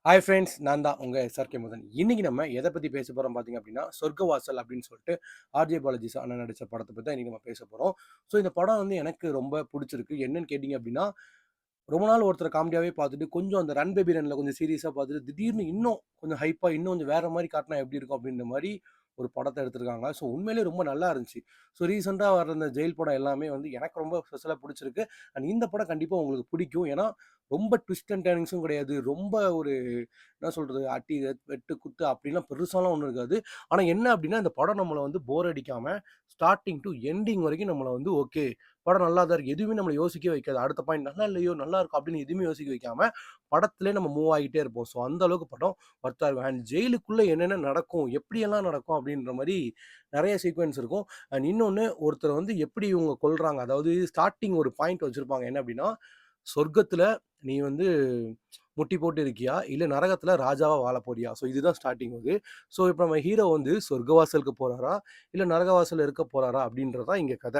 Hi friends, நான் தான் உங்க எஸ்ஆர்கே முதன். இன்னைக்கு நம்ம எதை பத்தி பேச போறோம் பார்த்தீங்க அப்படின்னா, சொர்க்கவாசல் அப்படின்னு சொல்லிட்டு ஆர்ஜே பாலாஜி அண்ணன் நடிச்ச படத்தை பத்தி தான் இன்னைக்கு நம்ம பேச போறோம். ஸோ இந்த படம் வந்து எனக்கு ரொம்ப பிடிச்சிருக்கு. என்னன்னு கேட்டீங்க அப்படின்னா, ரொம்ப நாள் ஒருத்தர காமெடியாவே பார்த்துட்டு, கொஞ்சம் அந்த ரன் பேபி ரன்ல கொஞ்சம் சீரியஸா பார்த்துட்டு, திடீர்னு இன்னும் கொஞ்சம் ஹைப்பா, இன்னும் கொஞ்சம் வேற மாரி காட்டுனா எப்படி இருக்கும் அப்படின்ற மாரி ஒரு படத்த எடுத்திருக்காங்க. ஸோ உண்மையிலேயே ரொம்ப நல்லா இருந்துச்சு. ஸோ ரீசென்ட்டா வர இந்த ஜெயில் படம் எல்லாமே வந்து எனக்கு ரொம்ப ஸ்பெஷலா பிடிச்சிருக்கு. அண்ட் இந்த படம் கண்டிப்பா உங்களுக்கு பிடிக்கும். ஏன்னா, ரொம்ப ட்விஸ்ட் அண்ட் டர்னிங்ஸும் கிடையாது. ரொம்ப ஒரு என்ன சொல்றது, அடி, வெட்டு, குத்து அப்படிலாம் பெருசாலாம் ஒண்ணும் இருக்காது. ஆனா என்ன அப்படின்னா, இந்த படம் நம்மள வந்து போர் அடிக்காம, ஸ்டார்ட்டிங் டூ எண்டிங் வரைக்கும் நம்மள வந்து ஓகே, படம் நல்லா தான் இருக்கு. எதுவுமே நம்மள யோசிக்கவே வைக்காது. அடுத்த பாயிண்ட் நல்லா இல்லையோ, நல்லா இருக்கும் அப்படின்னு எதுவுமே யோசிக்க வைக்காம, படத்திலே நம்ம மூவ் ஆகிட்டே இருப்போம். ஸோ அந்த அளவுக்கு படம் வொர்த்தா இருக்கும். அண்ட் ஜெயிலுக்குள்ள என்னென்ன நடக்கும், எப்படியெல்லாம் நடக்கும் அப்படின்ற மாரி நெறைய சீக்வென்ஸ் இருக்கும். அண்ட் இன்னொன்னு ஒருத்தர வந்து எப்படி இவங்க கொல்றாங்க. அதாவது ஸ்டார்ட்டிங் ஒரு பாயிண்ட் வச்சிருப்பாங்க. என்ன அப்படின்னா, சொர்க்கத்தில நீ வந்து முட்டி போட்டு இருக்கியா? இல்ல நரகத்தில ராஜாவா வாழப் போறியா? ஸோ இதுதான் ஸ்டார்ட்டிங் வந்து. ஸோ இப்ப நம்ம ஹீரோ வந்து சொர்க்கவாசலுக்கு போறாரா? இல்ல நரகவாசல்ல இருக்க போறாரா? அப்படின்றது தான் இங்க கத.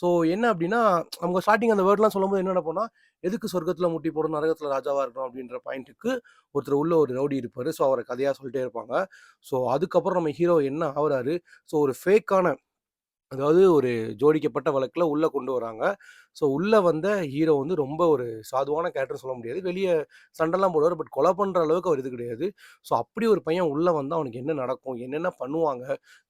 ஸோ என்ன அப்படின்னா, அவங்க ஸ்டார்ட்டிங் அந்த வேர்ட்லாம் சொல்லும்போது என்ன நெனப்போம்னா, எதுக்கு சொர்க்கத்தில முட்டி போடணும், நரகத்தில ராஜாவா இருக்கணும் அப்படின்ற பாயிண்ட்டுக்கு ஒருத்தர் உள்ள ஒரு ரவுடி இருப்பாரு. ஸோ அவர கதையா சொல்லிட்டே இருப்பாங்க. ஸோ அதுக்கப்புறம் நம்ம ஹீரோ என்ன ஆவுறாரு? ஸோ ஒரு ஃபேக்கான அதாவது ஒரு ஜோடிக்கப்பட்ட வழக்குல உள்ள கொண்டு வராங்க. ஸோ உள்ள வந்த ஹீரோ வந்து ரொம்ப ஒரு சாதுவான கேரக்டர்ன்னு சொல்ல முடியாது. வெளிய சண்டைலாம் போடுவாரு. பட் கொலை பண்ற அளவுக்கு அவர் இது கிடையாது. ஸோ அப்படி ஒரு பையன் உள்ள வந்தா அவனுக்கு என்ன நடக்கும்? என்னென்ன பண்ணுவாங்க?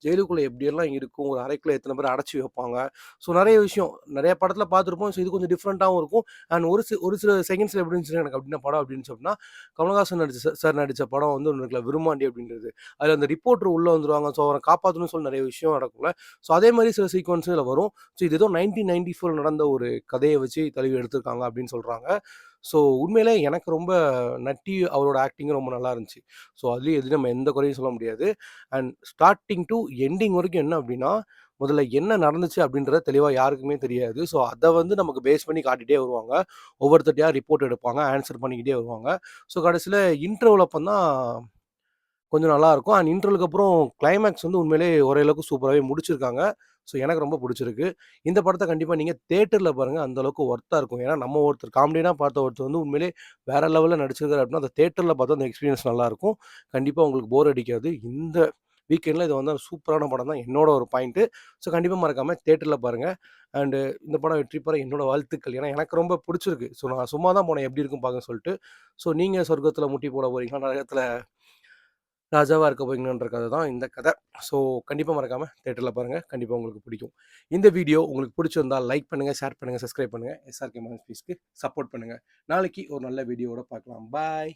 ஜெயிலுக்குள்ள எப்படியெல்லாம் இருக்கும்? ஒரு அறைக்குள்ள எத்தன பேர அடைச்சு வைப்பாங்க? ஸோ நெறைய விஷயம். நெறைய படத்துல பார்த்துருப்போம். ஸோ இது கொஞ்சம் டிஃப்ரெண்ட்டாவும் இருக்கும். அண்ட் ஒரு சில செகண்ட்ஸ்ல எப்படி இருந்துச்சுன்னா எனக்கு அப்படின்னா படம் எப்படி இருந்துச்சு அப்படின்னா, கமலஹாசன் நடிச்ச சார் நடிச்ச படம் வந்து ஒண்ணு இருக்குல்ல, விருமாண்டி அப்படின்றது. அதுல அந்த ரிப்போர்ட்டர் உள்ள வந்துருவாங்க. ஸோ அவர காப்பாத்தணும்னு சொல்லி நெறைய விஷயம் நடக்கும்ல. ஸோ அதே மாரி சில சீக்வென்ஸும் இதுல வரும். ஸோ இது ஏதோ 1994 நடந்த ஒரு கதைய வச்சு தழுவி எடுத்திருக்காங்க அப்படின்னு சொல்றாங்க. ஸோ உண்மையிலே எனக்கு ரொம்ப நட்டி அவரோட ஆக்டிங்கும் ரொம்ப நல்லா இருந்துச்சு. ஸோ அதுலயும் எதுவும் நம்ம எந்த குறையும் சொல்ல முடியாது. அண்ட் ஸ்டார்ட்டிங் டூ எண்டிங் வரைக்கும் என்ன அப்படின்னா, முதல்ல என்ன நடந்துச்சு அப்படின்றது தெளிவா யாருக்குமே தெரியாது. ஸோ அத வந்து நமக்கு பேஸ் பண்ணி காட்டிட்டே வருவாங்க. ஒவ்வொருத்தர்ட்டயா ரிப்போர்ட் எடுப்பாங்க. ஆன்ஸர் பண்ணிக்கிட்டே வருவாங்க. ஸோ கடைசியில இன்டர்வல் அப்பந்தான் கொஞ்சம் நல்லாயிருக்கும். அண்ட் இன்டர்வலுக்கு அப்புறம் கிளைமாக்ஸ் வந்து உண்மையிலேயே ஓரளவுக்கு சூப்பராவே முடிச்சிருக்காங்க. ஸோ எனக்கு ரொம்ப புடிச்சிருக்கு. இந்த படத்த கண்டிப்பா நீங்க தியேட்டர்ல பாருங்க. அந்த அளவுக்கு ஒர்த்தா இருக்கும். ஏன்னா நம்ம ஒருத்தர் காமெடியனா பார்த்த ஒருத்தர் வந்து உண்மையிலேயே வேற லெவல்ல நடிச்சிருக்காரு அப்படின்னா, அந்த தியேட்டர்ல பார்த்தா அந்த எக்ஸ்பீரியன்ஸ் நல்லாயிருக்கும். கண்டிப்பா உங்களுக்கு போர் அடிக்காது. இந்த வீக்கெண்ட்ல இது வந்து சூப்பரான படம் தான் என்னோட ஒரு பாயிண்ட்டு. ஸோ கண்டிப்பா மறக்காம தியேட்டர்ல பாருங்க. அண்டு இந்த படம் வெற்றி பெற என்னோட வாழ்த்துக்கள். ஏன்னா எனக்கு ரொம்ப புடிச்சிருக்கு. ஸோ நான் சும்மா தான் போனேன் எப்படி இருக்கும் பார்க்கன்னு சொல்லிட்டு. ஸோ நீங்க சொர்க்கத்தில முட்டி போட போறீங்களா? நரகத்தில ராஜாவா இருக்க போறீங்கன்ற கதை தான் இந்த கதை. ஸோ கண்டிப்பா மறக்காம தியேட்டர்ல பாருங்க. கண்டிப்பா உங்களுக்கு பிடிக்கும். இந்த வீடியோ உங்களுக்கு பிடிச்சிருந்தா லைக் பண்ணுங்க, ஷேர் பண்ணுங்க, சப்ஸ்கிரைப் பண்ணுங்க. எஸ்ஆர்கே மகன் பீஸ்க்கு சப்போர்ட் பண்ணுங்க. நாளைக்கு ஒரு நல்ல வீடியோவோட பார்க்கலாம். பாய்.